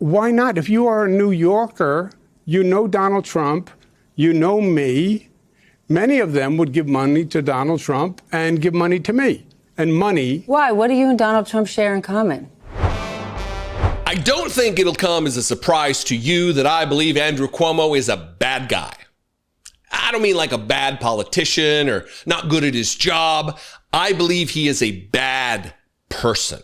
why not? If you are a New Yorker, you know Donald Trump, you know me. Many of them would give money to Donald Trump and give money to me. And money... Why? What do you and Donald Trump share in common? I don't think it'll come as a surprise to you that I believe Andrew Cuomo is a bad guy. I don't mean like a bad politician or not good at his job. I believe he is a bad person.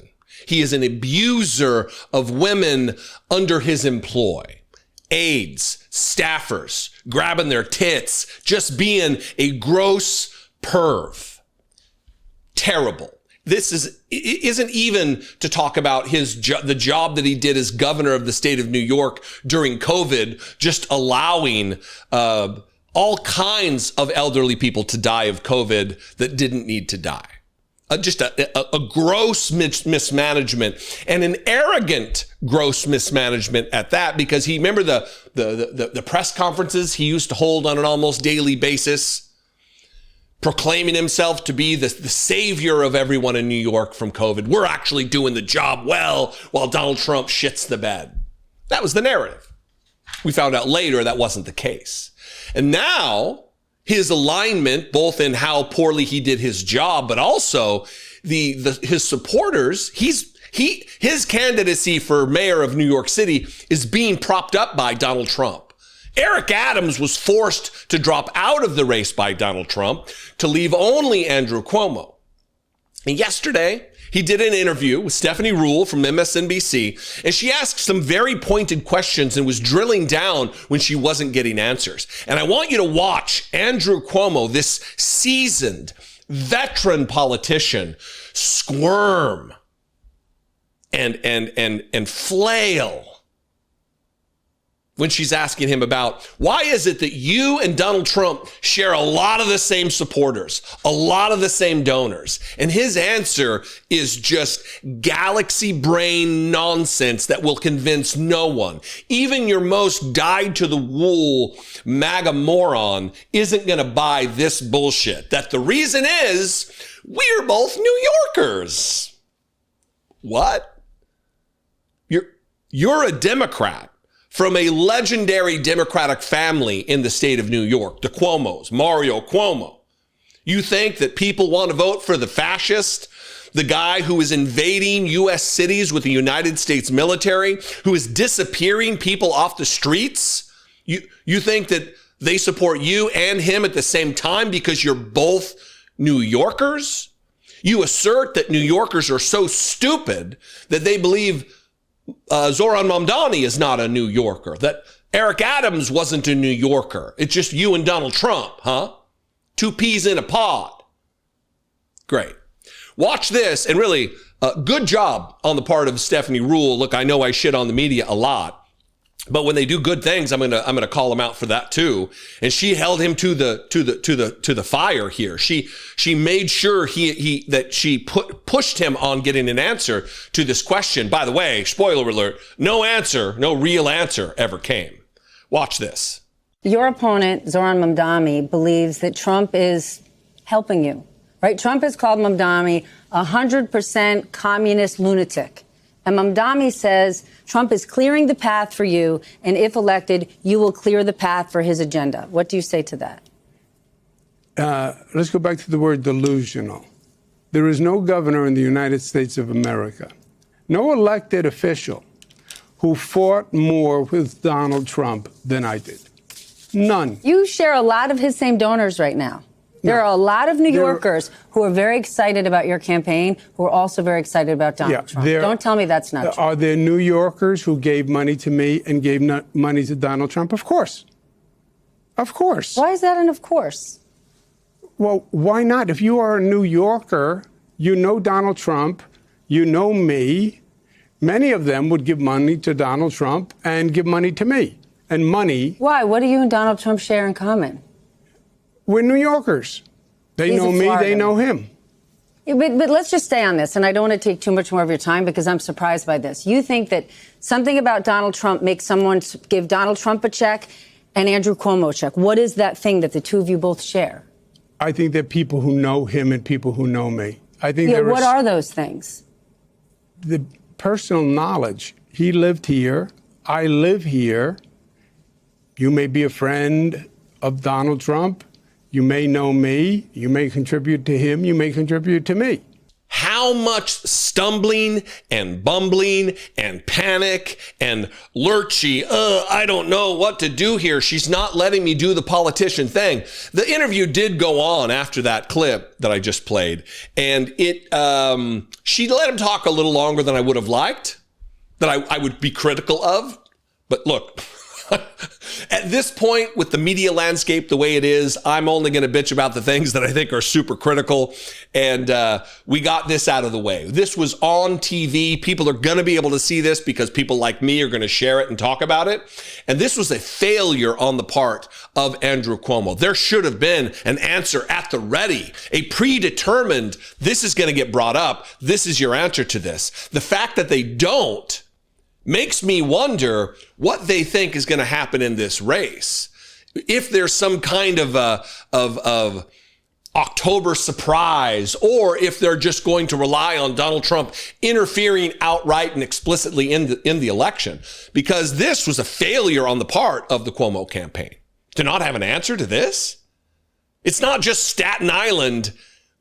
He is an abuser of women under his employ. Aides, staffers, grabbing their tits, just being a gross perv. Terrible. This isn't even to talk about the job that he did as governor of the state of New York during COVID, just allowing all kinds of elderly people to die of COVID that didn't need to die. Just a gross mismanagement, and an arrogant gross mismanagement at that, because he, remember the press conferences he used to hold on an almost daily basis, proclaiming himself to be the savior of everyone in New York from COVID. We're actually doing the job well while Donald Trump shits the bed. That was the narrative. We found out later that wasn't the case. And now his alignment, both in how poorly he did his job, but also his supporters, his candidacy for mayor of New York City is being propped up by Donald Trump. Eric Adams was forced to drop out of the race by Donald Trump to leave only Andrew Cuomo. And yesterday, he did an interview with Stephanie Ruhle from MSNBC, and she asked some very pointed questions and was drilling down when she wasn't getting answers. And I want you to watch Andrew Cuomo, this seasoned, veteran politician, squirm and flail when she's asking him about why is it that you and Donald Trump share a lot of the same supporters, a lot of the same donors. And his answer is just galaxy brain nonsense that will convince no one. Even your most dyed-to-the-wool MAGA moron isn't going to buy this bullshit. That the reason is we're both New Yorkers. What? You're a Democrat from a legendary Democratic family in the state of New York, the Cuomos, Mario Cuomo. You think that people want to vote for the fascist, the guy who is invading U.S. cities with the United States military, who is disappearing people off the streets? You think that they support you and him at the same time because you're both New Yorkers? You assert that New Yorkers are so stupid that they believe Zoran Mamdani is not a New Yorker, that Eric Adams wasn't a New Yorker. It's just you and Donald Trump, huh? Two peas in a pod. Great. Watch this, and really, good job on the part of Stephanie Ruhle. Look, I know I shit on the media a lot, but when they do good things, I'm gonna call them out for that too. And she held him to the fire here. She made sure that she pushed him on getting an answer to this question. By the way, spoiler alert, no real answer ever came. Watch this. Your opponent, Zoran Mamdani, believes that Trump is helping you, right? Trump has called Mamdani 100% communist lunatic. And Mamdani says Trump is clearing the path for you, and if elected, you will clear the path for his agenda. What do you say to that? Let's go back to the word delusional. There is no governor in the United States of America, no elected official who fought more with Donald Trump than I did. None. You share a lot of his same donors right now. There are a lot of New Yorkers who are very excited about your campaign, who are also very excited about Donald Trump. Don't tell me that's not true. Are there New Yorkers who gave money to me and gave money to Donald Trump? Of course. Of course. Why is that an of course? Well, why not? If you are a New Yorker, you know Donald Trump, you know me. Many of them would give money to Donald Trump and give money to me. And money... Why? What do you and Donald Trump share in common? We're New Yorkers. They know me, they know him. But let's just stay on this, and I don't want to take too much more of your time because I'm surprised by this. You think that something about Donald Trump makes someone give Donald Trump a check and Andrew Cuomo a check. What is that thing that the two of you both share? I think they're people who know him and people who know me. I think what are those things? The personal knowledge. He lived here. I live here. You may be a friend of Donald Trump. You may know me. You may contribute to him. You may contribute to me. How much stumbling and bumbling and panic and lurchy, I don't know what to do here. She's not letting me do the politician thing. The interview did go on after that clip that I just played. And she let him talk a little longer than I would have liked, that I would be critical of. But look, at this point, with the media landscape the way it is, I'm only going to bitch about the things that I think are super critical. And we got this out of the way. This was on TV. People are going to be able to see this because people like me are going to share it and talk about it. And this was a failure on the part of Andrew Cuomo. There should have been an answer at the ready, a predetermined, this is going to get brought up. This is your answer to this. The fact that they don't makes me wonder what they think is going to happen in this race. If there's some kind of October surprise, or if they're just going to rely on Donald Trump interfering outright and explicitly in the election, because this was a failure on the part of the Cuomo campaign to not have an answer to this. It's not just Staten Island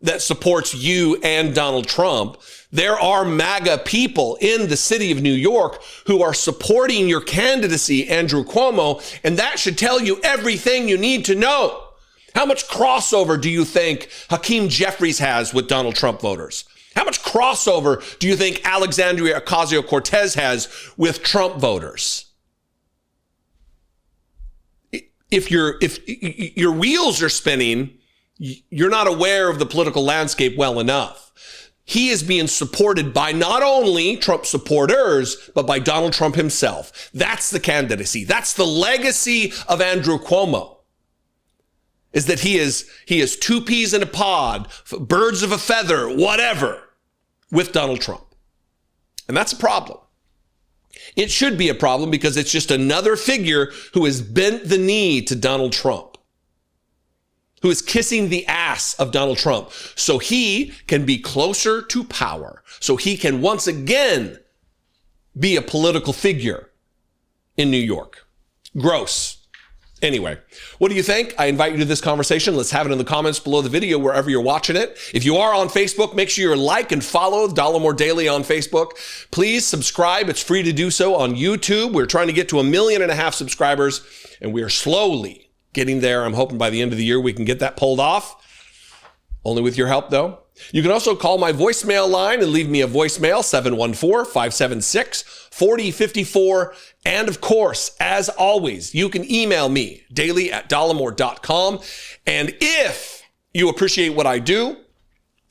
that supports you and Donald Trump. There are MAGA people in the city of New York who are supporting your candidacy, Andrew Cuomo, and that should tell you everything you need to know. How much crossover do you think Hakeem Jeffries has with Donald Trump voters? How much crossover do you think Alexandria Ocasio-Cortez has with Trump voters? If your wheels are spinning, you're not aware of the political landscape well enough. He is being supported by not only Trump supporters, but by Donald Trump himself. That's the candidacy. That's the legacy of Andrew Cuomo, is that he is two peas in a pod, birds of a feather, whatever, with Donald Trump. And that's a problem. It should be a problem because it's just another figure who has bent the knee to Donald Trump, who is kissing the ass of Donald Trump so he can be closer to power, so he can once again be a political figure in New York. Gross. Anyway, what do you think? I invite you to this conversation. Let's have it in the comments below the video, wherever you're watching it. If you are on Facebook, make sure you like and follow Dollemore Daily on Facebook. Please subscribe. It's free to do so on YouTube. We're trying to get to 1.5 million subscribers, and we are slowly getting there. I'm hoping by the end of the year we can get that pulled off. Only with your help, though. You can also call my voicemail line and leave me a voicemail, 714-576-4054. And of course, as always, you can email me, daily@dollemore.com. And if you appreciate what I do,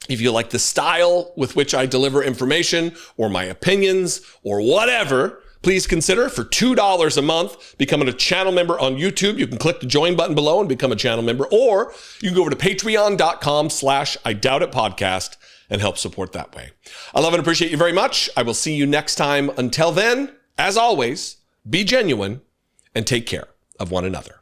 if you like the style with which I deliver information or my opinions or whatever, please consider, for $2 a month, becoming a channel member on YouTube. You can click the join button below and become a channel member, or you can go over to patreon.com/IDoubtItPodcast and help support that way. I love and appreciate you very much. I will see you next time. Until then, as always, be genuine and take care of one another.